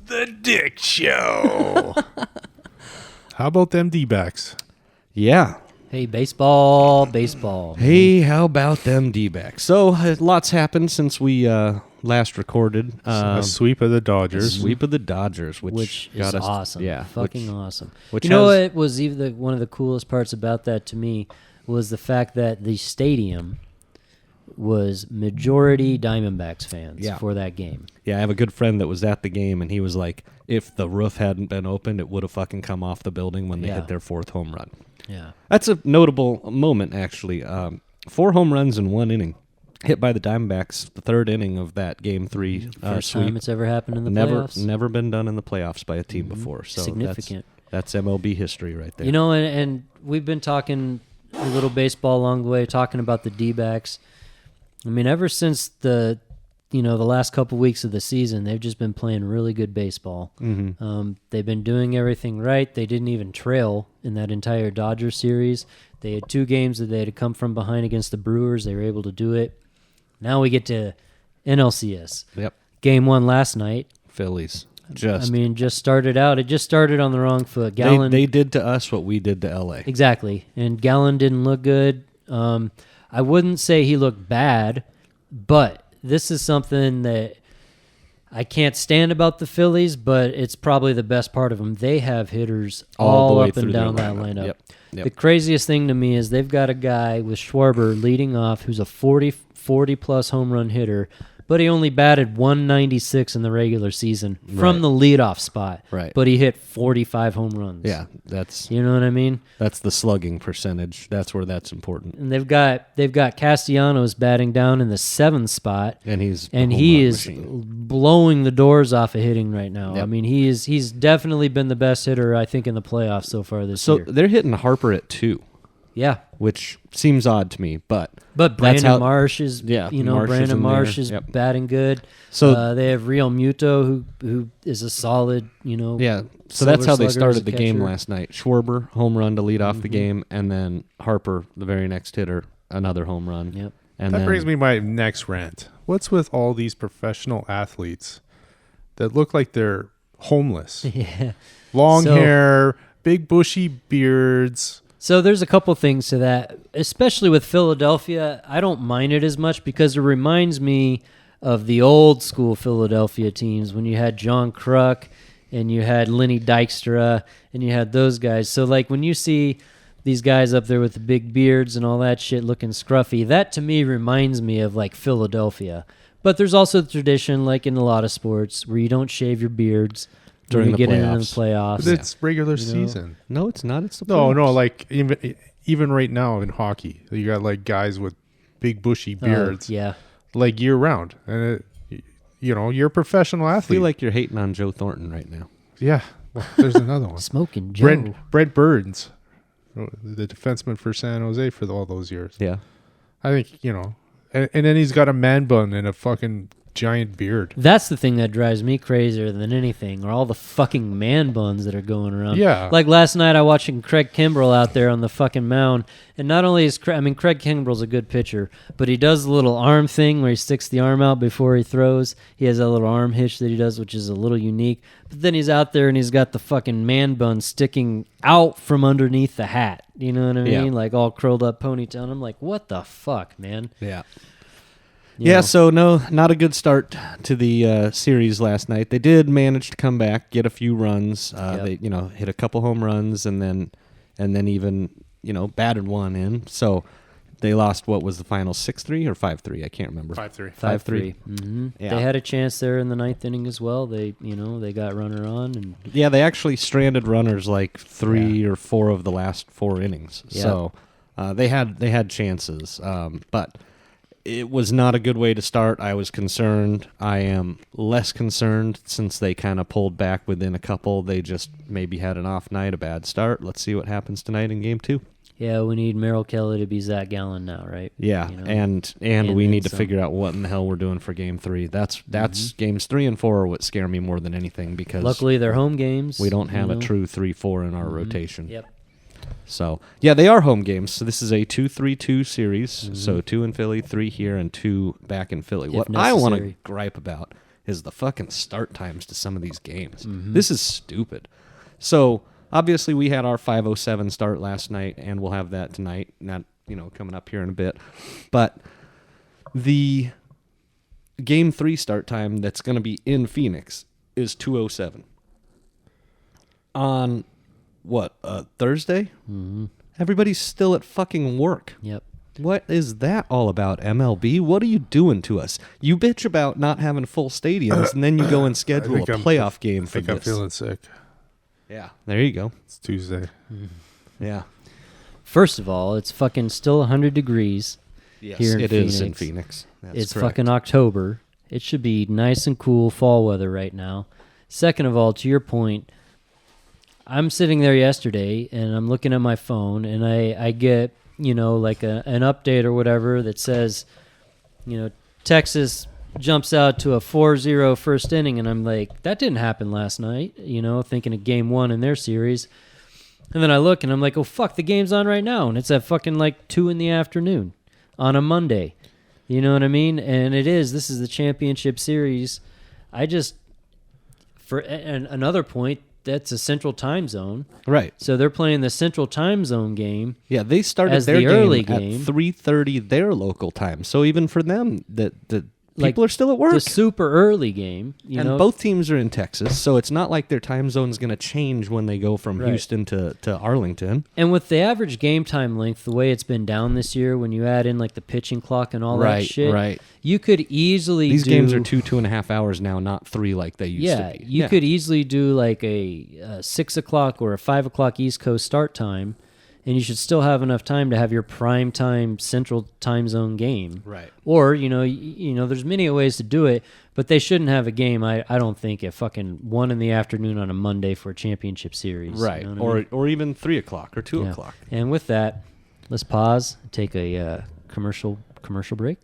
The Dick Show. How about them D-backs? Yeah. Hey, baseball. Hey, how about them D-backs? So, lots happened since we last recorded. A sweep of the Dodgers. Which is got us, awesome. Yeah. Fucking awesome. Which you know what was even one of the coolest parts about that to me was the fact that the stadium was majority Diamondbacks fans for that game. Yeah, I have a good friend that was at the game, and he was like, if the roof hadn't been opened, it would have fucking come off the building when they hit their fourth home run. Yeah. That's a notable moment, actually. 4 home runs in 1 inning. Hit by the Diamondbacks, the 3rd inning of that Game 3 First sweep. time it's ever happened in the playoffs. Never been done in the playoffs by a team before. So significant. That's MLB history right there. You know, and we've been talking a little baseball along the way, talking about the D-backs. I mean, ever since the last couple weeks of the season, they've just been playing really good baseball. Mm-hmm. They've been doing everything right. They didn't even trail in that entire Dodger series. They had 2 games that they had to come from behind against the Brewers. They were able to do it. Now we get to NLCS. Yep. Game 1 last night. Phillies. Just started out. It just started on the wrong foot. Gallen, they did to us what we did to LA. Exactly. And Gallen didn't look good. I wouldn't say he looked bad, but this is something that I can't stand about the Phillies, but it's probably the best part of them. They have hitters all up and down that lineup. Yep. The craziest thing to me is they've got a guy with Schwarber leading off who's a 40-plus home run hitter, but he only batted 196 in the regular season from the leadoff spot. Right. But he hit 45 home runs. Yeah, that's You know what I mean? That's the slugging percentage. That's where that's important. And they've got Castellanos batting down in the 7th spot. And he is blowing the doors off of hitting right now. Yep. I mean, he's definitely been the best hitter, I think, in the playoffs so far this year. So they're hitting Harper at 2. Yeah. Which seems odd to me, but Brandon Marsh is Brandon Marsh is Yep. batting good. So they have Real Muto who is a solid, Yeah. So that's how they started the game catcher. last night. Schwarber home run to lead off the game, and then Harper, the very next hitter, another home run. Yep. And that then, brings me to my next rant. What's with all these professional athletes that look like they're homeless? Yeah. Long hair, big bushy beards. So there's a couple things to that, especially with Philadelphia. I don't mind it as much because it reminds me of the old school Philadelphia teams when you had John Kruk and you had Lenny Dykstra and you had those guys. So like when you see these guys up there with the big beards and all that shit looking scruffy, that to me reminds me of like Philadelphia. But there's also the tradition, like in a lot of sports, where you don't shave your beards during the get into the playoffs. playoffs. But it's regular season. No, it's not. It's the playoffs. No, like even right now in hockey, you got like guys with big bushy beards, like year round, and you're a professional athlete. I feel like you're hating on Joe Thornton right now. Yeah, well, there's another one. Smoking Joe. Brent Burns, the defenseman for San Jose for all those years. Yeah, I think and then he's got a man bun and a fucking giant beard. That's the thing that drives me crazier than anything, or all the fucking man buns that are going around. Yeah. Like last night I watching Craig Kimbrell out there on the fucking mound, and not only is Craig Kimbrell's a good pitcher, but he does the little arm thing where he sticks the arm out before he throws. He has that little arm hitch that he does, which is a little unique. But then he's out there and he's got the fucking man bun sticking out from underneath the hat. You know what I mean? Yeah. Like all curled up ponytail. And I'm like, what the fuck, man? Yeah. You know? So no, not a good start to the series last night. They did manage to come back, get a few runs. They hit a couple home runs and then even batted one in. So they lost. What was the final, 6-3 or 5-3? I can't remember. 5-3. 5-3. Mm-hmm. Yeah. They had a chance there in the 9th inning as well. They got runner on, and they actually stranded runners like 3 or 4 of the last 4 innings. Yeah. So they had chances, but it was not a good way to start. I was concerned. I am less concerned since they kind of pulled back within a couple. They just maybe had an off night, a bad start. Let's see what happens tonight in Game 2. Yeah, we need Merrill Kelly to be Zach Gallen now, right? Yeah, and we need to figure out what in the hell we're doing for Game 3. That's Games 3 and 4 are what scare me more than anything because luckily they're home games. We don't have a true 3-4 in our rotation. Yep. So, they are home games. So this is a 2-3-2 series. So 2 in Philly, 3 here, and 2 back in Philly. What I want to gripe about is the fucking start times to some of these games. This is stupid. So obviously we had our 5:07 start last night, and we'll have that tonight. Not coming up here in a bit, but the Game 3 start time that's going to be in Phoenix is 2:07 on Thursday. Everybody's still at fucking work. Yep. What is that all about, MLB? What are you doing to us? You bitch about not having full stadiums, and then you go and schedule a playoff game for this. I think I'm feeling sick. Yeah, there you go. It's Tuesday. Yeah. First of all, it's fucking still 100 degrees here in it Phoenix. is in Phoenix. That's it's correct. fucking October. It should be nice and cool fall weather right now. Second of all, to your point, I'm sitting there yesterday, and I'm looking at my phone, and I get... like an update or whatever that says, Texas jumps out to a 4-0 first inning, and I'm like, that didn't happen last night, thinking of game 1 in their series. And then I look, and I'm like, oh, fuck, the game's on right now, and it's at fucking 2 in the afternoon on a Monday. You know what I mean? And this is the championship series. And another point, that's a central time zone. Right. So they're playing the central time zone game. Yeah, they started their early game at 3:30 their local time. So even for them, the people are still at work. The super early game. And both teams are in Texas, so it's not like their time zone is going to change when they go from Houston to Arlington. And with the average game time length, the way it's been down this year, when you add in the pitching clock and all that shit, you could easily These games are 2.5 hours now, not 3 like they used to be. You could easily do a 6 o'clock or a 5 o'clock East Coast start time, and you should still have enough time to have your prime time central time zone game. Right. Or, there's many ways to do it, but they shouldn't have a game, I don't think, at fucking 1 in the afternoon on a Monday for a championship series. Right. You know what I mean? Or even 3 o'clock or 2 o'clock. And with that, let's pause and take a commercial break.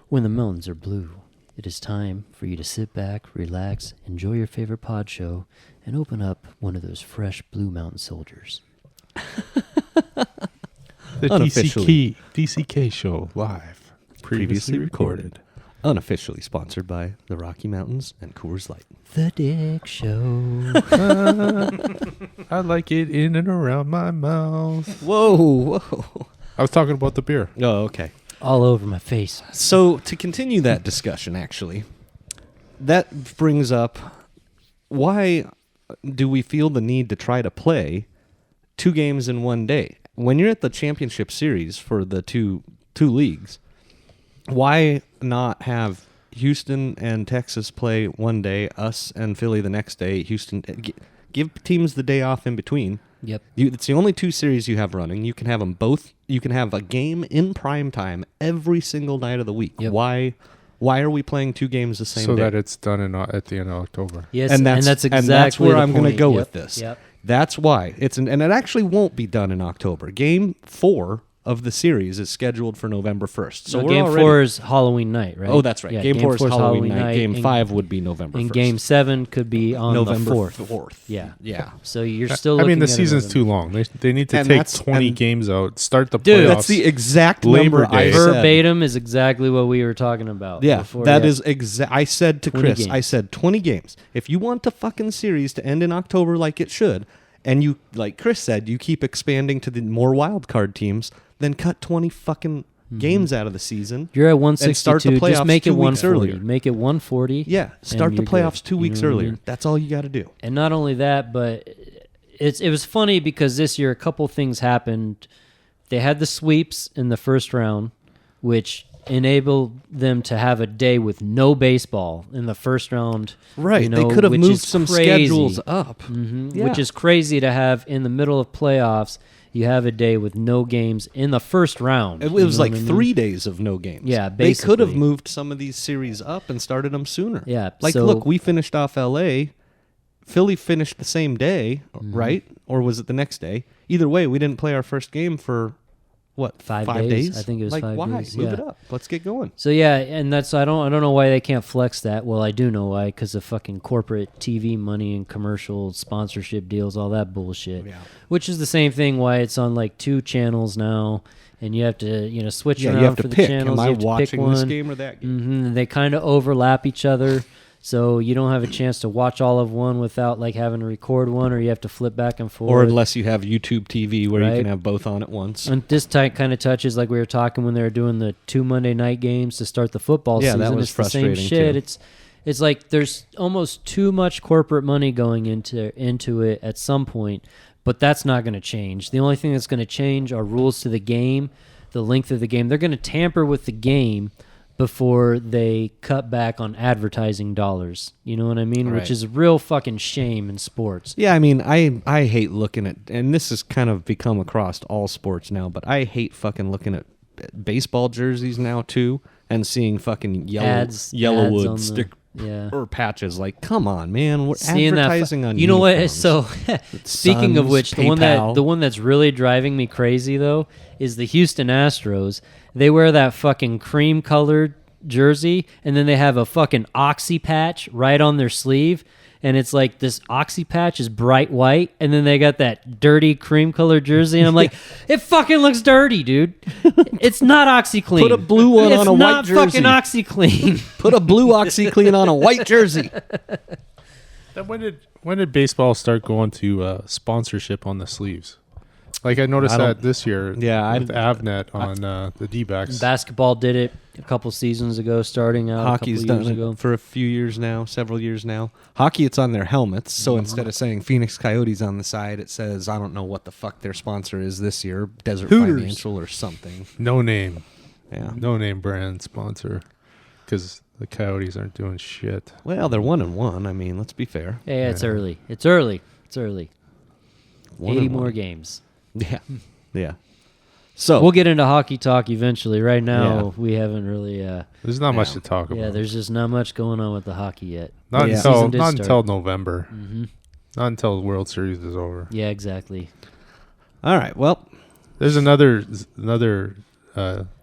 When the mountains are blue, it is time for you to sit back, relax, enjoy your favorite pod show, and open up one of those fresh Blue Mountain Soldiers. The DCK Show live. Previously recorded. Unofficially sponsored by the Rocky Mountains and Coors Light. The Dick Show. I like it in and around my mouth. Whoa. I was talking about the beer. Oh, okay. All over my face. So to continue that discussion, actually, that brings up, why do we feel the need to try to play 2 games in one day? When you're at the championship series for the two leagues, why not have Houston and Texas play one day, us and Philly the next day, Houston, give teams the day off in between? Yep. It's the only 2 series you have running. You can have them both. You can have a game in prime time every single night of the week. Yep. Why are we playing 2 games the same day? So that it's done at the end of October. Yes, and that's exactly where the I'm going to point. go Yep. with this. Yep. That's why and it actually won't be done in October. Game 4 of the series is scheduled for November 1st. So Game 4 is Halloween night, right? Oh, that's right. Yeah, game 4 is Halloween night. Game and 5 would be November 1st. And Game 7 could be on November the 4th. Yeah. Yeah. So you're still I mean, looking the at season's another- too long. They need to And take that's- 20 and- games out, start the Dude, playoffs. That's the exact Labor number I Day. said. Verbatim is exactly what we were talking about. Yeah, before. that is exact. I said to 20 Chris, games. I said 20 games. If you want the fucking series to end in October like it should, and you, like Chris said, you keep expanding to the more wild card teams, then cut 20 fucking games out of the season. You're at and start the 162. playoffs Just make it 2 weeks 140. earlier. Make it 140. Yeah, start and the you're playoffs good. 2 weeks You know what I earlier. mean? That's all you got to do. And not only that, but it was funny because this year a couple things happened. They had the sweeps in the first round, which enabled them to have a day with no baseball in the first round. Right, you know, they could have which moved is some crazy. schedules up. Yeah. Which is crazy to have in the middle of playoffs. You have a day with no games in the first round. It You was know like what I mean? 3 days of no games. Yeah, They could have basically. moved some of these series up and started them sooner. Yeah, Like, so- look, we finished off L.A. Philly finished the same day, right? Or was it the next day? Either way, we didn't play our first game for what, 5 5 days? I think it was like, 5 why? days. Move it up. Let's get going. So yeah, and that's I don't know why they can't flex that. Well, I do know why, because of fucking corporate TV money and commercial sponsorship deals, all that bullshit. Yeah. Which is the same thing why it's on like 2 channels now, and you have to switch around you have for to the pick. channels. Am I you have to pick watching one. this game or that game? Mm-hmm. They kind of overlap each other. So you don't have a chance to watch all of one without like having to record one, or you have to flip back and forth. Or unless you have YouTube TV where you Right. can have both on at once. And this kind of touches like we were talking when they were doing the 2 Monday night games to start the football season. that was it's the same frustrating, shit. too. It's like there's almost too much corporate money going into it at some point, but that's not going to change. The only thing that's going to change are rules to the game, the length of the game. They're going to tamper with the game before they cut back on advertising dollars. You know what I mean? Right. Which is a real fucking shame in sports. Yeah, I mean, I hate looking at, and this has kind of become across all sports now, but I hate fucking looking at baseball jerseys now too, and seeing fucking Yellowwood on stick yeah. or patches. Like, come on, man, we're Seeing advertising on. You know what? uniforms. So speaking of Suns, which, PayPal. the one that's really driving me crazy though is the Houston Astros. They wear that fucking cream colored jersey, and then they have a fucking oxy patch right on their sleeve. And it's like this oxy patch is bright white, and then they got that dirty cream colored jersey. And I'm like, it fucking looks dirty, dude. It's not OxyClean. Put a blue one on a white jersey. It's not fucking OxyClean. Put a blue OxyClean on a white jersey. When did baseball start going to sponsorship on the sleeves? Like I noticed that this year. Yeah, with Avnet on the D-backs. Basketball did it a couple seasons ago, starting out Hockey's a couple done years it ago. for a few years now, several years now. Hockey, it's on their helmets. So instead of saying Phoenix Coyotes on the side, it says, I don't know what the fuck their sponsor is this year, Desert Hooters. Financial or something. No name. Yeah. No name brand sponsor. Because the Coyotes aren't doing shit. Well, they're 1-1. I mean, let's be fair. Yeah, it's early. It's early. 80 1-1. more games. Yeah. Yeah. So We'll get into hockey talk eventually. Right now, we haven't really. There's not much to talk about. Yeah, there's just not much going on with the hockey yet. Not Yeah. until Season did not start. until November. Mm-hmm. Not until the World Series is over. Yeah, exactly. all right. Well, There's another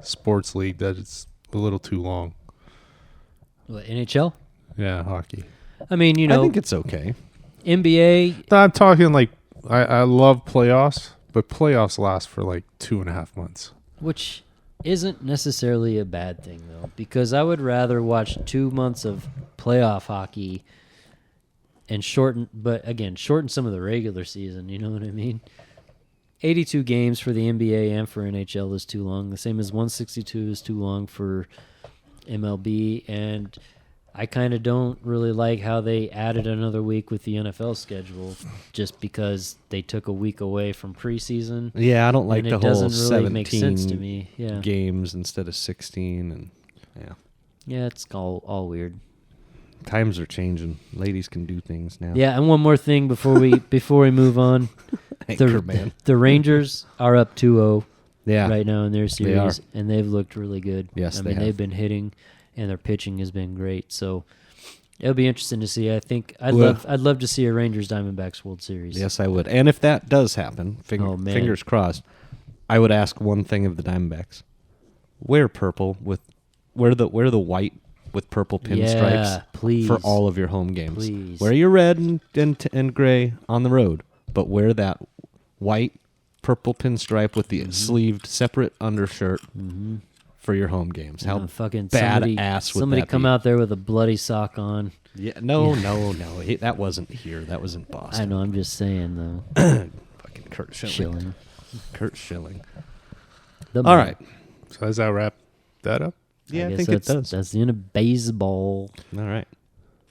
sports league that it's a little too long. What, NHL? Yeah, hockey. I mean, I think it's okay. NBA. No, I'm talking like I love playoffs, but playoffs last for like 2.5 months. Which isn't necessarily a bad thing, though, because I would rather watch 2 months of playoff hockey and shorten some of the regular season. You know what I mean? 82 games for the NBA and for NHL is too long. The same as 162 is too long for MLB, and I kind of don't really like how they added another week with the NFL schedule just because they took a week away from preseason. Yeah, I don't like And the it whole doesn't really 17 make sense to me. Yeah. games instead of 16. And yeah, Yeah, it's all weird. times are changing. Ladies can do things now. Yeah, and one more thing before we move on. Anchorman. The Rangers are up 2-0 Yeah. right now in their They are. series, and they've looked really good. Yes, I they mean, have. they've been hitting, and their pitching has been great. So it'll be interesting to see. I think I'd Well- love to see a Rangers Diamondbacks World Series. Yes, I would. And if that does happen, Oh, man. fingers crossed, I would ask one thing of the Diamondbacks: wear purple wear the white with purple pinstripes Yeah, please. for all of your home games. Please. Wear your red and gray on the road, but wear that white purple pinstripe with the sleeved separate undershirt for your home games. How fucking badass would somebody that come be? out there with a bloody sock on. Yeah, no. That wasn't here. That was in I Boston. know. I'm just saying though. Fucking Kurt Schilling. Chilling. Kurt Schilling. The All man. right. So does that wrap that up? Yeah, I guess think it does. That's the end of baseball. All right.